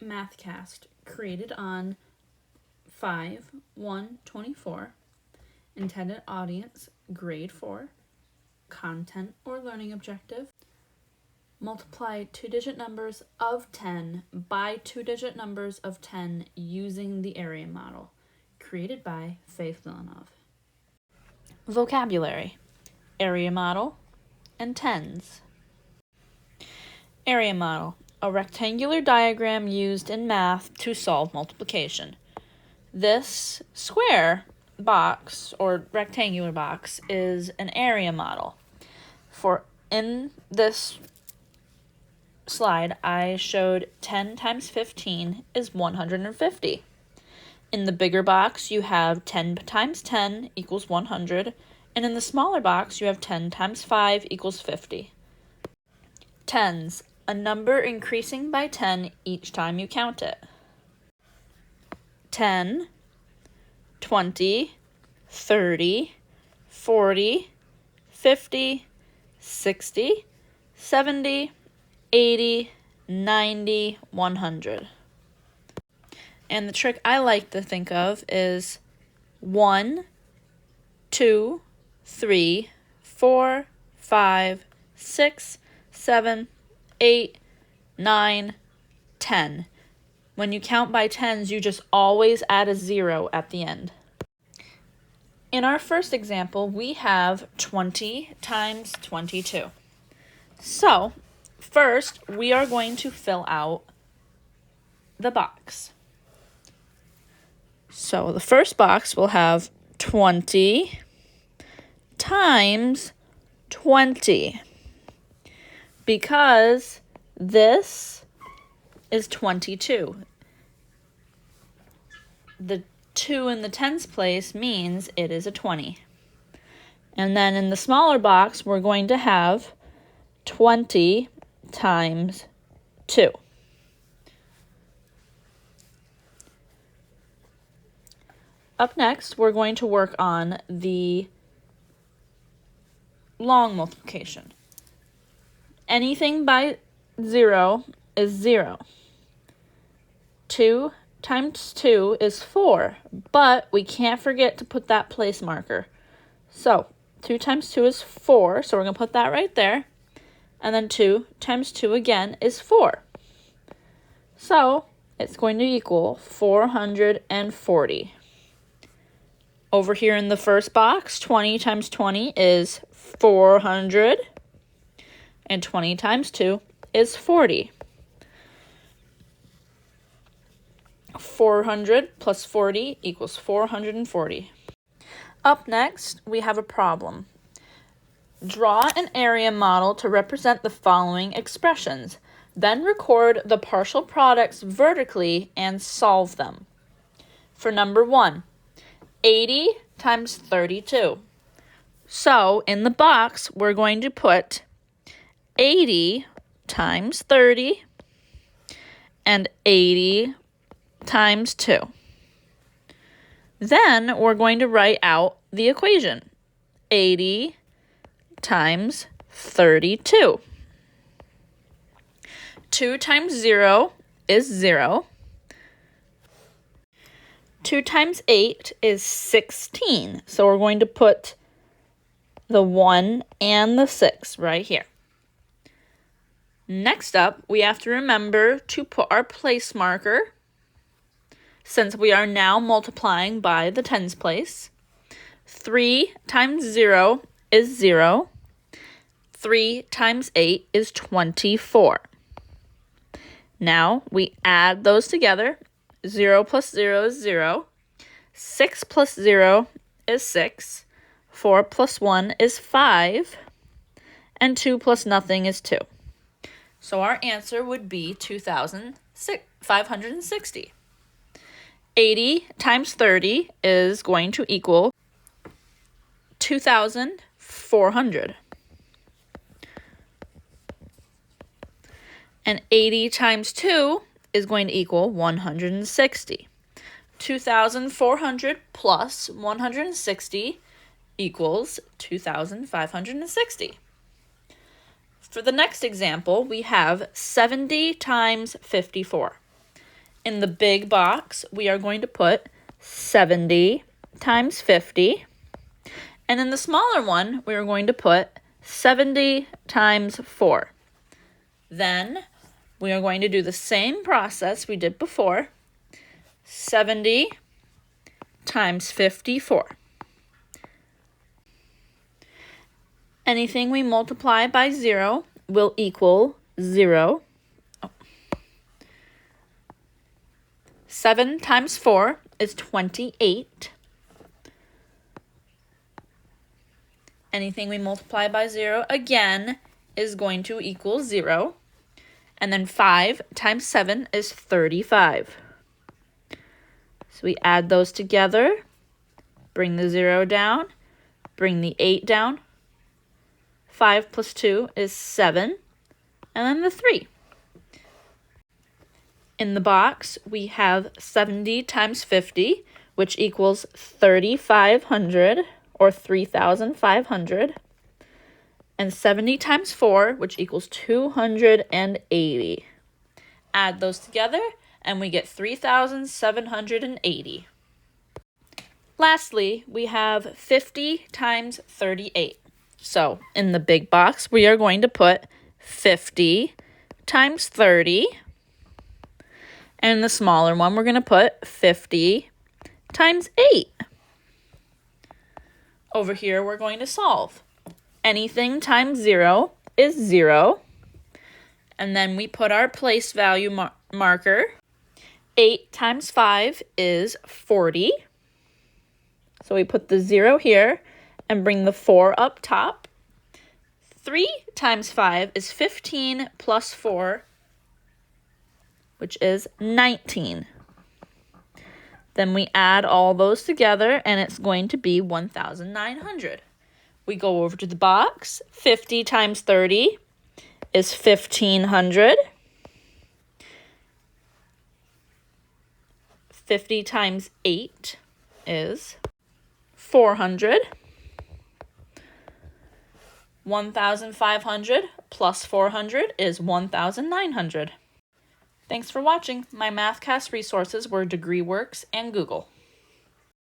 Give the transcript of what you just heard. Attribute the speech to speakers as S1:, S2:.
S1: Mathcast, created on 5/1/24. Intended audience, grade 4. Content or learning objective. Multiply two-digit numbers of 10 by two-digit numbers of 10 using the area model, created by Faith Villanov. Vocabulary, area model, and tens. Area model, a rectangular diagram used in math to solve multiplication. This square box or rectangular box is an area model. For in this slide, I showed 10 times 15 is 150. In the bigger box, you have 10 times 10 equals 100, and in the smaller box, you have 10 times 5 equals 50. Tens, a number increasing by 10 each time you count it. 10, 20, 30, 40, 50, 60, 70, 80, 90, 100. And the trick I like to think of is 1, 2, 3, 4, 5, 6, 7, 8, 9, 10. When you count by tens, you just always add a 0 at the end. In our first example, we have 20 times 22. So, first, we are going to fill out the box. So, the first box will have 20 times 20. Because this is 22. The 2 in the tens place means it is a 20. And then in the smaller box, we're going to have 20 times 2. Up next, we're going to work on the long multiplication. Anything by 0 is 0. 2 times 2 is 4, but we can't forget to put that place marker. So, 2 times 2 is 4, so we're going to put that right there. And then 2 times 2 again is 4. So, it's going to equal 440. Over here in the first box, 20 times 20 is 400. And 20 times 2 is 40. 400 plus 40 equals 440. Up next, we have a problem. Draw an area model to represent the following expressions. Then record the partial products vertically and solve them. For number 1, 80 times 32. So, in the box, we're going to put 80 times 30 and 80 times 2. Then we're going to write out the equation. 80 times 32. 2 times 0 is 0. 2 times 8 is 16. So we're going to put the 1 and the 6 right here. Next up, we have to remember to put our place marker, since we are now multiplying by the tens place. 3 times 0 is 0. 3 times 8 is 24. Now we add those together. 0 plus 0 is 0. 6 plus 0 is 6. 4 plus 1 is 5. And 2 plus nothing is 2. So our answer would be 2,560. 80 times 30 is going to equal 2,400. And 80 times 2 is going to equal 160. 2,400 plus 160 equals 2,560. For the next example, we have 70 times 54. In the big box, we are going to put 70 times 50. And in the smaller one, we are going to put 70 times 4. Then we are going to do the same process we did before. 70 times 54. Anything we multiply by 0 will equal 0. 7 times 4 is 28. Anything we multiply by 0 again is going to equal 0. And then 5 times 7 is 35. So we add those together, bring the 0 down, bring the 8 down. 5 plus 2 is 7, and then the 3. In the box, we have 70 times 50, which equals 3,500, or 3,500. And 70 times 4, which equals 280. Add those together, and we get 3,780. Lastly, we have 50 times 38. So, in the big box, we are going to put 50 times 30. And in the smaller one, we're going to put 50 times 8. Over here, we're going to solve. Anything times 0 is 0. And then we put our place value marker. 8 times 5 is 40. So we put the 0 here and bring the 4 up top. 3 times 5 is 15 plus 4, which is 19. Then we add all those together, and it's going to be 1,900. We go over to the box. 50 times 30 is 1,500. 50 times 8 is 400. 1,500 plus 400 is 1,900. Thanks for watching. My MathCast resources were DegreeWorks and Google.